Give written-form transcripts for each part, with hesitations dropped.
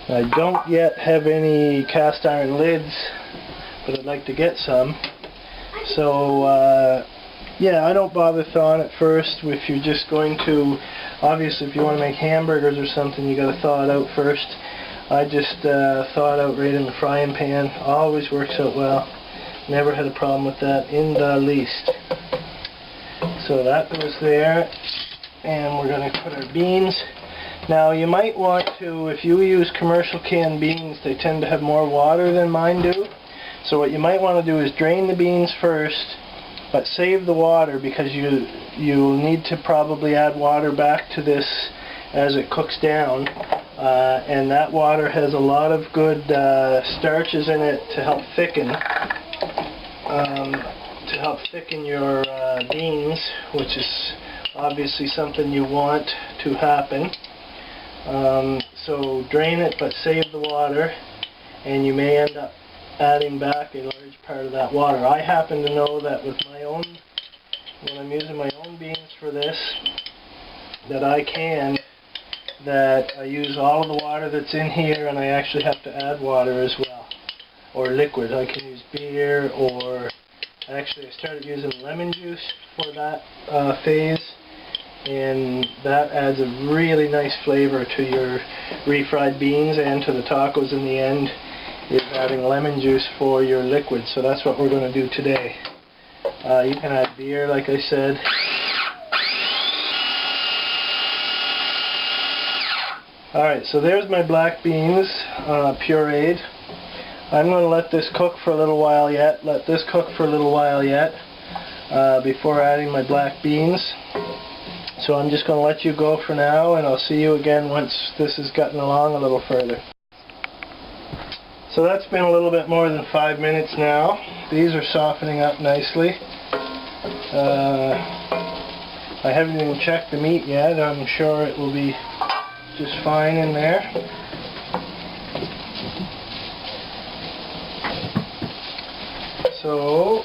I don't yet have any cast iron lids, but I'd like to get some. So yeah, I don't bother thawing it first. If you're just going to, obviously if you want to make hamburgers or something, you got to thaw it out first. I just thaw it out right in the frying pan. Always works out well. Never had a problem with that in the least. So that goes there, and we're going to put our beans. Now you might want to, if you use commercial canned beans, they tend to have more water than mine do. So what you might want to do is drain the beans first, but save the water, because you'll need to probably add water back to this as it cooks down. And that water has a lot of good starches in it to help thicken. Your beans, which is obviously something you want to happen. So drain it, but save the water, and you may end up adding back a large part of that water. I happen to know that with my own, when I'm using my own beans for this, that I use all of the water that's in here, and I actually have to add water as well, or liquid. I can use beer, or actually I started using lemon juice for that phase, and that adds a really nice flavor to your refried beans and to the tacos in the end, is adding lemon juice for your liquid. So that's what we're going to do today. You can add beer, like I said. Alright, so there's my black beans pureed. I'm going to let this cook for a little while yet. Before adding my black beans. So I'm just going to let you go for now, and I'll see you again once this has gotten along a little further. So that's been a little bit more than 5 minutes now. These are softening up nicely. I haven't even checked the meat yet. I'm sure it will be just fine in there. So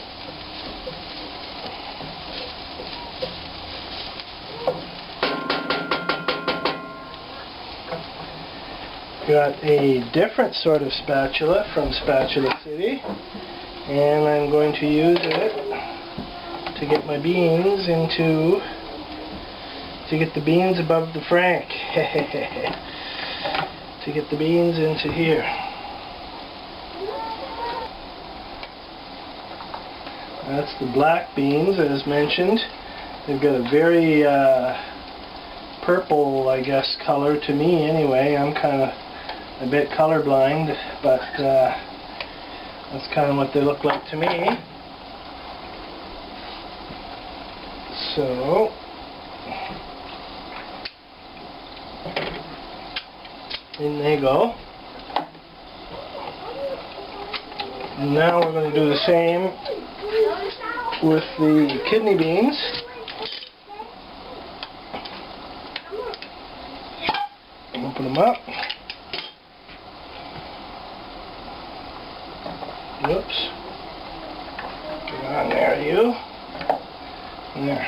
got a different sort of spatula from Spatula City, and I'm going to use it to get my beans into, to get the beans above the frank. To get the beans into here. That's the black beans, as mentioned. They've got a very purple, I guess, color to me anyway. I'm kind of a bit colorblind, but that's kind of what they look like to me. So in they go. And now we're going to do the same with the kidney beans. Open them up. Whoops. Get on there, you. There.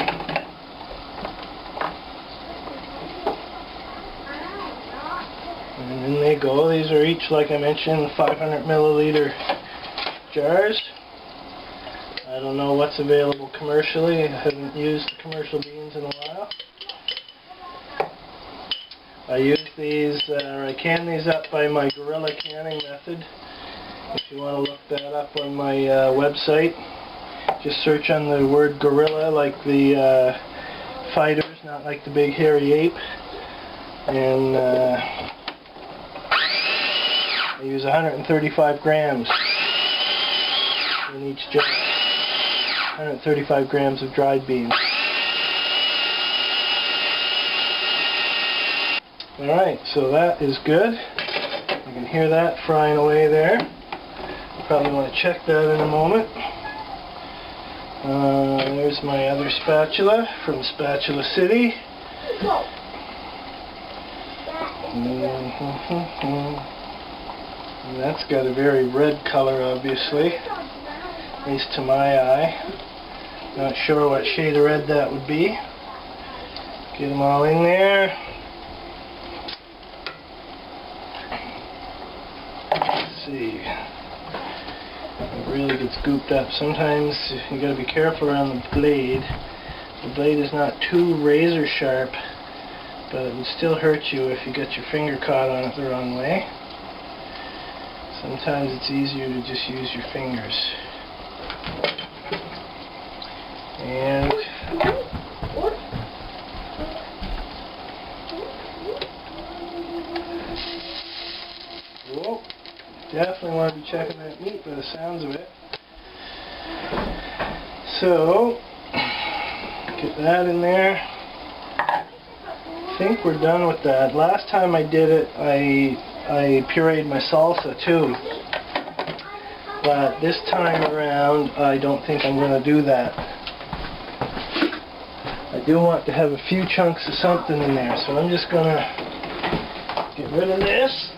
And in they go. These are each, like I mentioned, 500 milliliter jars. I don't know what's available commercially. I haven't used the commercial beans in a while. I use these, I can these up by my Gorilla canning method. If you want to look that up on my website, just search on the word gorilla, like the fighters, not like the big hairy ape. And I use 135 grams in each jar. 135 grams of dried beans. Alright, so that is good. You can hear that frying away there. Probably want to check that in a moment. There's my other spatula from Spatula City. And that's got a very red color, obviously, at least to my eye. Not sure what shade of red that would be. Get them all in there. see. It really gets gooped up. Sometimes you got to be careful around the blade. The blade is not too razor sharp, but it would still hurt you if you get your finger caught on it the wrong way. Sometimes it's easier to just use your fingers. And whoa, definitely want to be checking that meat by the sounds of it. So, get that in there. I think we're done with that. Last time I did it, I pureed my salsa too. But this time around, I don't think I'm going to do that. I do want to have a few chunks of something in there, so I'm just going to get rid of this,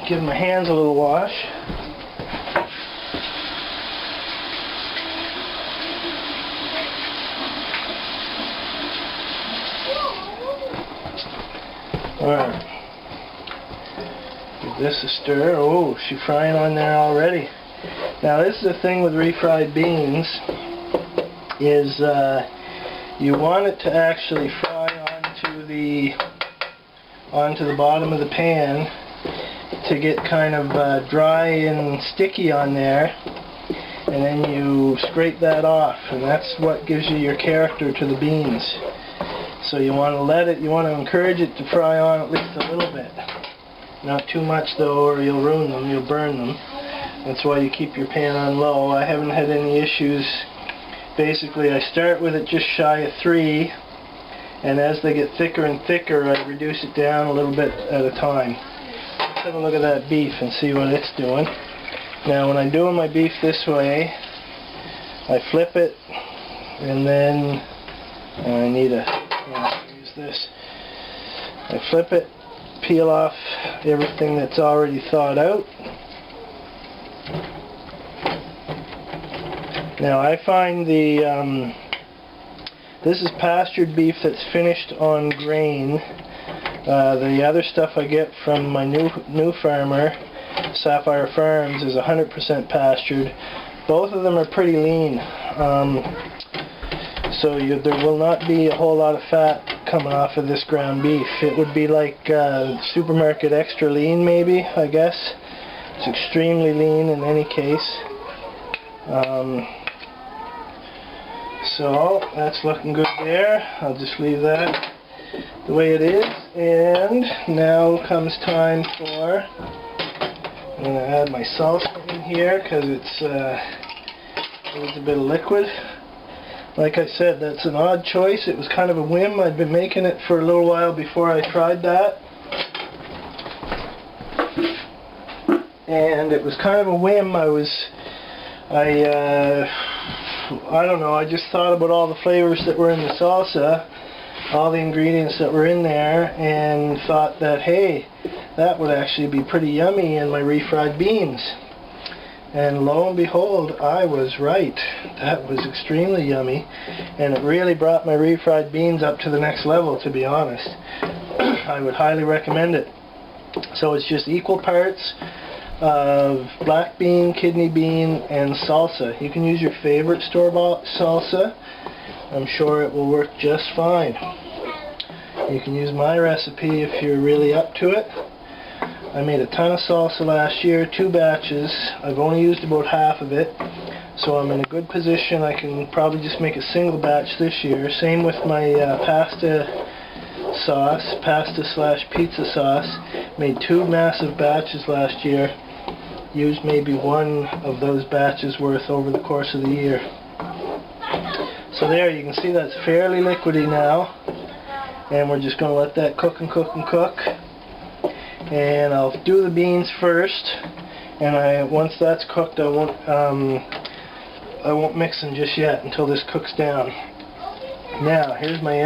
give my hands a little wash. Alright, give this a stir. Oh, she's frying on there already. Now this is the thing with refried beans, is you want it to actually fry onto the bottom of the pan to get kind of dry and sticky on there, and then you scrape that off, and that's what gives you your character to the beans. So you want to encourage it to fry on at least a little bit. Not too much though, or you'll ruin them, you'll burn them. That's why you keep your pan on low. I haven't had any issues. Basically, I start with it just shy of 3, and as they get thicker and thicker, I reduce it down a little bit at a time. Let's have a look at that beef and see what it's doing. Now, when I'm doing my beef this way, I flip it, and then I need to use this. I flip it, peel off everything that's already thawed out. Now I find this is pastured beef that's finished on grain. The other stuff I get from my new farmer, Sapphire Farms, is 100% pastured. Both of them are pretty lean. So there will not be a whole lot of fat coming off of this ground beef. It would be like supermarket extra lean maybe, I guess. It's extremely lean in any case. So that's looking good there. I'll just leave that the way it is. And now comes time for, I'm going to add my salsa in here because it's a bit of liquid. Like I said, that's an odd choice. It was kind of a whim. I'd been making it for a little while before I tried that. And it was kind of a whim. I don't know, I just thought about all the flavors that were in the salsa, all the ingredients that were in there, and thought that, hey, that would actually be pretty yummy in my refried beans. And lo and behold, I was right. That was extremely yummy, and it really brought my refried beans up to the next level, to be honest. I would highly recommend it. So it's just equal parts of black bean, kidney bean, and salsa. You can use your favorite store-bought salsa. I'm sure it will work just fine. You can use my recipe if you're really up to it. I made a ton of salsa last year, 2 batches. I've only used about half of it, so I'm in a good position. I can probably just make a single batch this year. Same with my pasta sauce, pasta/pizza sauce. Made 2 massive batches last year. Used maybe 1 of those batches worth over the course of the year. So there, you can see that's fairly liquidy now, and we're just going to let that cook and cook and cook. And I'll do the beans first, and once that's cooked, I won't mix them just yet until this cooks down. Now, here's my